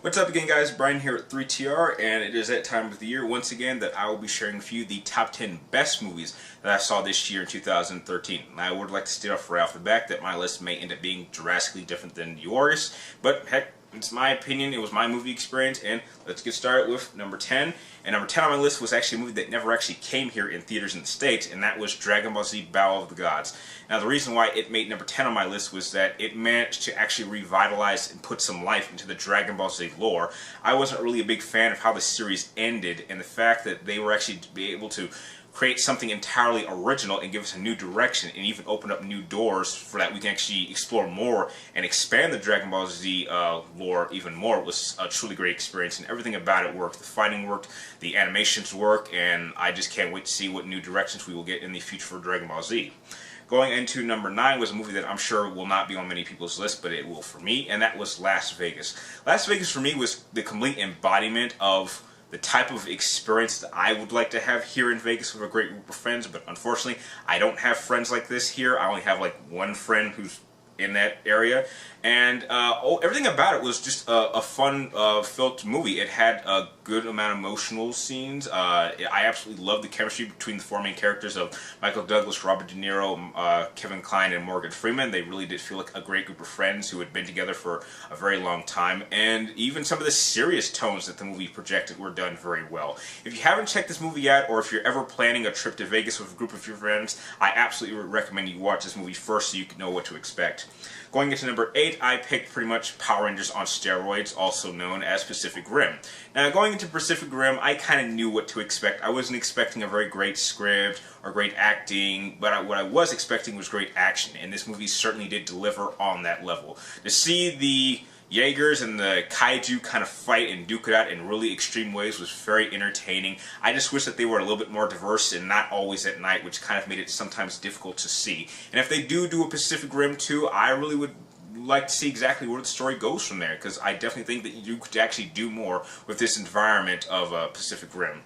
What's up again, guys? Brian here at 3TR, and it is that time of the year once again that I will be sharing with you the top 10 best movies that I saw this year in 2013. And I would like to state off right off the bat that my list may end up being drastically different than yours, but heck, it's my opinion, it was my movie experience, and let's get started with number 10. And number 10 on my list was actually a movie that never actually came here in theaters in the States, and that was Dragon Ball Z Battle of the Gods. Now, the reason why it made number 10 on my list was that it managed to actually revitalize and put some life into the Dragon Ball Z lore. I wasn't really a big fan of how the series ended, and the fact that they were actually able to create something entirely original and give us a new direction and even open up new doors for that we can actually explore more and expand the Dragon Ball Z lore even more. It was a truly great experience, and everything about it worked. The fighting worked, the animations work, and I just can't wait to see what new directions we will get in the future for Dragon Ball Z. Going into number 9 was a movie that I'm sure will not be on many people's list, but it will for me, and that was Las Vegas. Las Vegas for me was the complete embodiment of the type of experience that I would like to have here in Vegas with a great group of friends, but unfortunately I don't have friends like this here. I only have like one friend who's in that area, and everything about it was just a fun filled movie. It had a good amount of emotional scenes. I absolutely loved the chemistry between the four main characters of Michael Douglas, Robert De Niro, Kevin Kline, and Morgan Freeman. They really did feel like a great group of friends who had been together for a very long time, and even some of the serious tones that the movie projected were done very well. If you haven't checked this movie yet, or if you're ever planning a trip to Vegas with a group of your friends, I absolutely recommend you watch this movie first so you can know what to expect. Going into number 8, I picked pretty much Power Rangers on steroids, also known as Pacific Rim. Now, going into Pacific Rim, I kind of knew what to expect. I wasn't expecting a very great script or great acting, but what I was expecting was great action, and this movie certainly did deliver on that level. To see the Jaegers and the kaiju kind of fight and duke it out in really extreme ways was very entertaining. I just wish that they were a little bit more diverse and not always at night, which kind of made it sometimes difficult to see. And if they do a Pacific Rim 2, I really would like to see exactly where the story goes from there, because I definitely think that you could actually do more with this environment of Pacific Rim.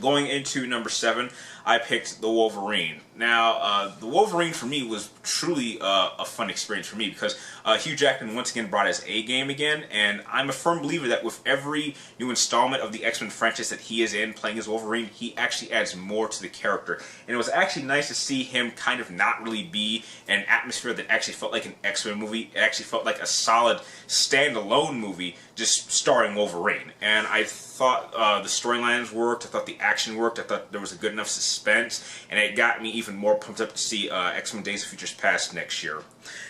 Going into number 7, I picked The Wolverine. Now, The Wolverine for me was truly a fun experience for me because Hugh Jackman once again brought his A-game again, and I'm a firm believer that with every new installment of the X-Men franchise that he is in playing as Wolverine, he actually adds more to the character. And it was actually nice to see him kind of not really be an atmosphere that actually felt like an X-Men movie. It actually felt like a solid standalone movie just starring Wolverine. And I thought the storylines worked, I thought the action worked, I thought there was a good enough suspense, and it got me even more pumped up to see X-Men Days of Futures Past next year.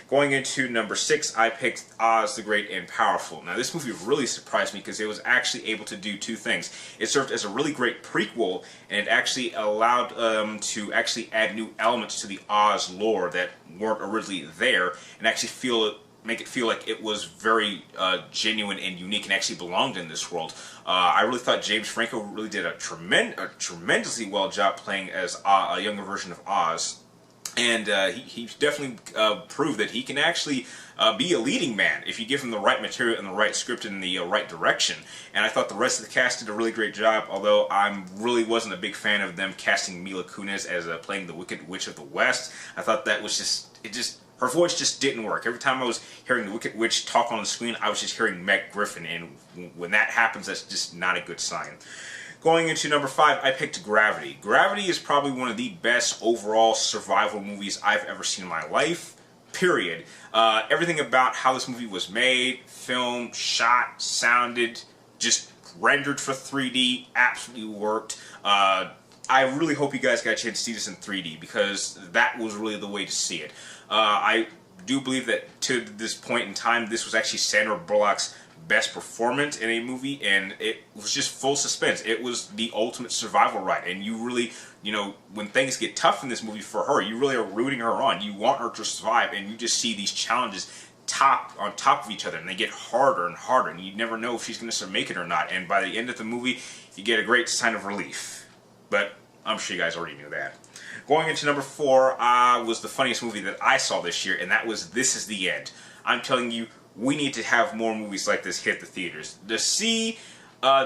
Going into number 6, I picked Oz the Great and Powerful. Now, this movie really surprised me because it was actually able to do two things. It served as a really great prequel, and it actually allowed to actually add new elements to the Oz lore that weren't originally there, and actually make it feel like it was very genuine and unique and actually belonged in this world. I really thought James Franco really did a tremendously well job playing as a younger version of Oz. And he definitely proved that he can actually be a leading man if you give him the right material and the right script and the right direction. And I thought the rest of the cast did a really great job, although I really wasn't a big fan of them casting Mila Kunis as playing the Wicked Witch of the West. I thought that was her voice just didn't work. Every time I was hearing the Wicked Witch talk on the screen, I was just hearing Meg Griffin, and when that happens, that's just not a good sign. Going into number 5, I picked Gravity. Gravity is probably one of the best overall survival movies I've ever seen in my life, period. Everything about how this movie was made, filmed, shot, sounded, just rendered for 3D, absolutely worked. I really hope you guys got a chance to see this in 3D, because that was really the way to see it. I do believe that to this point in time, this was actually Sandra Bullock's best performance in a movie, and it was just full suspense. It was the ultimate survival ride, and you really, when things get tough in this movie for her, you really are rooting her on. You want her to survive, and you just see these challenges on top of each other, and they get harder and harder, and you never know if she's going to make it or not. And by the end of the movie, you get a great sign of relief. But I'm sure you guys already knew that. Going into number 4 was the funniest movie that I saw this year, and that was This Is the End. I'm telling you, we need to have more movies like this hit the theaters. To see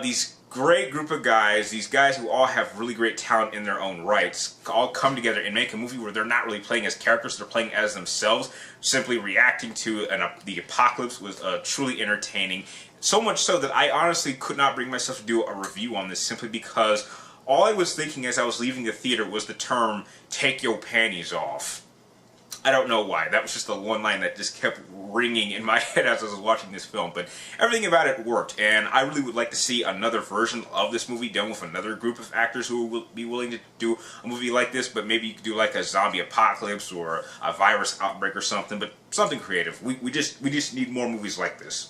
these great group of guys, these guys who all have really great talent in their own rights, all come together and make a movie where they're not really playing as characters, they're playing as themselves, simply reacting to the apocalypse was truly entertaining. So much so that I honestly could not bring myself to do a review on this simply because all I was thinking as I was leaving the theater was the term, "take your panties off." I don't know why. That was just the one line that just kept ringing in my head as I was watching this film. But everything about it worked, and I really would like to see another version of this movie done with another group of actors who will be willing to do a movie like this. But maybe you could do like a zombie apocalypse or a virus outbreak or something. But something creative. We just need more movies like this.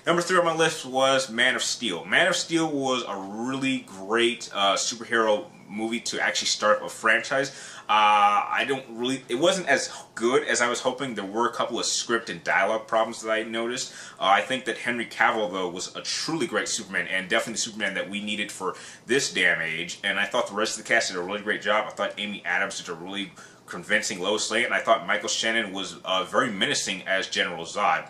Number 3 on my list was Man of Steel. Man of Steel was a really great superhero movie to actually start a franchise. It wasn't as good as I was hoping. There were a couple of script and dialogue problems that I noticed. I think that Henry Cavill, though, was a truly great Superman, and definitely the Superman that we needed for this damn age. And I thought the rest of the cast did a really great job. I thought Amy Adams did a really convincing Lois Lane, and I thought Michael Shannon was very menacing as General Zod.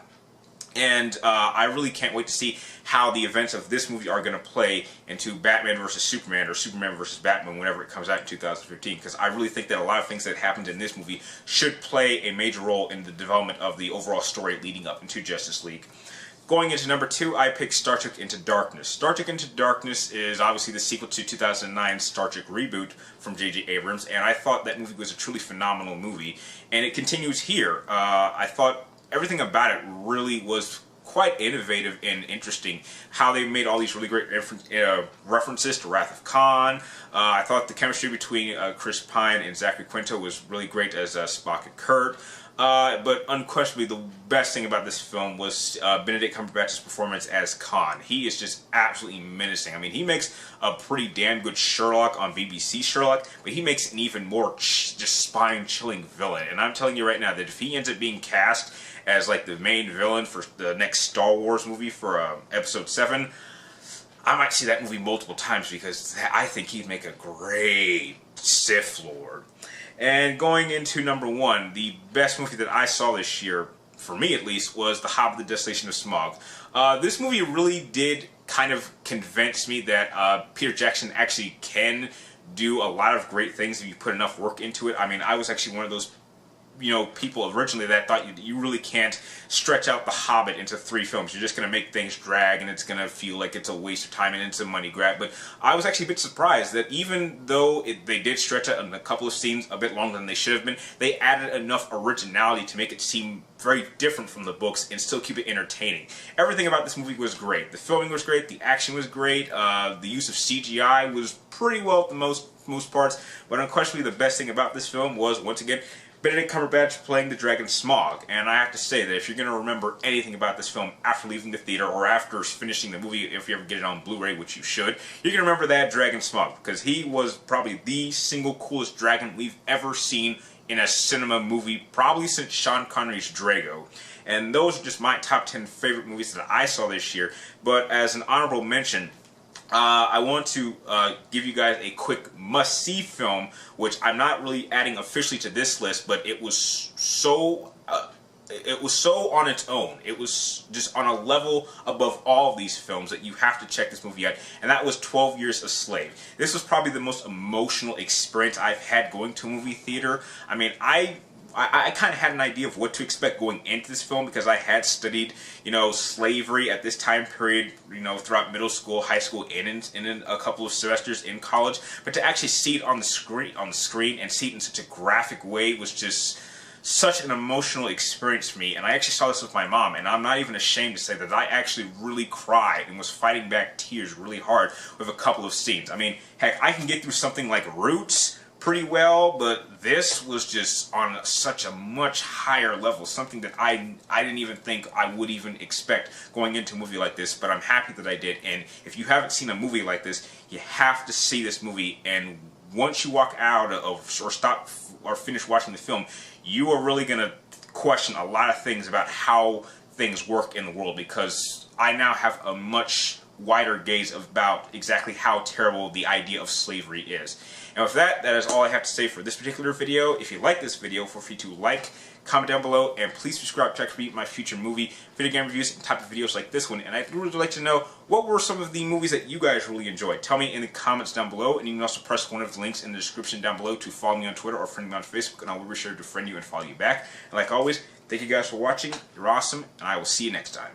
And I really can't wait to see how the events of this movie are going to play into Batman vs. Superman or Superman vs. Batman whenever it comes out in 2015. Because I really think that a lot of things that happened in this movie should play a major role in the development of the overall story leading up into Justice League. Going into number 2, I picked Star Trek Into Darkness. Star Trek Into Darkness is obviously the sequel to 2009's Star Trek reboot from J.J. Abrams, and I thought that movie was a truly phenomenal movie. And it continues here. I thought everything about it really was quite innovative and interesting. How they made all these really great references to Wrath of Khan. I thought the chemistry between Chris Pine and Zachary Quinto was really great as Spock and Kurt. But unquestionably, the best thing about this film was Benedict Cumberbatch's performance as Khan. He is just absolutely menacing. I mean, he makes a pretty damn good Sherlock on BBC Sherlock, but he makes an even more just spine-chilling villain. And I'm telling you right now that if he ends up being cast as like the main villain for the next Star Wars movie for Episode 7, I might see that movie multiple times because I think he'd make a great Sith Lord. And going into number 1, the best movie that I saw this year, for me at least, was The Hobbit: The Desolation of Smaug. This movie really did kind of convince me that Peter Jackson actually can do a lot of great things if you put enough work into it. I mean, I was actually one of those people originally that thought you really can't stretch out The Hobbit into 3 films. You're just going to make things drag and it's going to feel like it's a waste of time and it's a money grab. But I was actually a bit surprised that even though they did stretch out in a couple of scenes a bit longer than they should have been, they added enough originality to make it seem very different from the books and still keep it entertaining. Everything about this movie was great. The filming was great, the action was great, the use of CGI was pretty well at the most parts, but unquestionably the best thing about this film was, once again, Benedict Cumberbatch playing the dragon Smaug. And I have to say that if you're going to remember anything about this film after leaving the theater or after finishing the movie, if you ever get it on Blu-ray, which you should, you're going to remember that dragon Smaug, because he was probably the single coolest dragon we've ever seen in a cinema movie, probably since Sean Connery's Drago. And those are just my top 10 favorite movies that I saw this year. But as an honorable mention, I want to give you guys a quick must-see film, which I'm not really adding officially to this list, but it was so on its own. It was just on a level above all of these films that you have to check this movie out, and that was 12 Years a Slave. This was probably the most emotional experience I've had going to a movie theater. I mean, I kind of had an idea of what to expect going into this film because I had studied, slavery at this time period, throughout middle school, high school, and in a couple of semesters in college. But to actually see it on the screen and see it in such a graphic way was just such an emotional experience for me. And I actually saw this with my mom, and I'm not even ashamed to say that I actually really cried and was fighting back tears really hard with a couple of scenes. I mean, heck, I can get through something like Roots pretty well, but this was just on such a much higher level, something that I didn't even think I would even expect going into a movie like this, but I'm happy that I did. And if you haven't seen a movie like this, you have to see this movie, and once you walk out of or stop or finish watching the film, you are really going to question a lot of things about how things work in the world, because I now have a much wider gaze about exactly how terrible the idea of slavery is. And with that, that is all I have to say for this particular video. If you like this video, feel free to like, comment down below, and please subscribe to check my future movie, video game reviews, and type of videos like this one. And I'd really like to know, what were some of the movies that you guys really enjoyed? Tell me in the comments down below, and you can also press one of the links in the description down below to follow me on Twitter or friend me on Facebook, and I will be sure to friend you and follow you back. And like always, thank you guys for watching. You're awesome, and I will see you next time.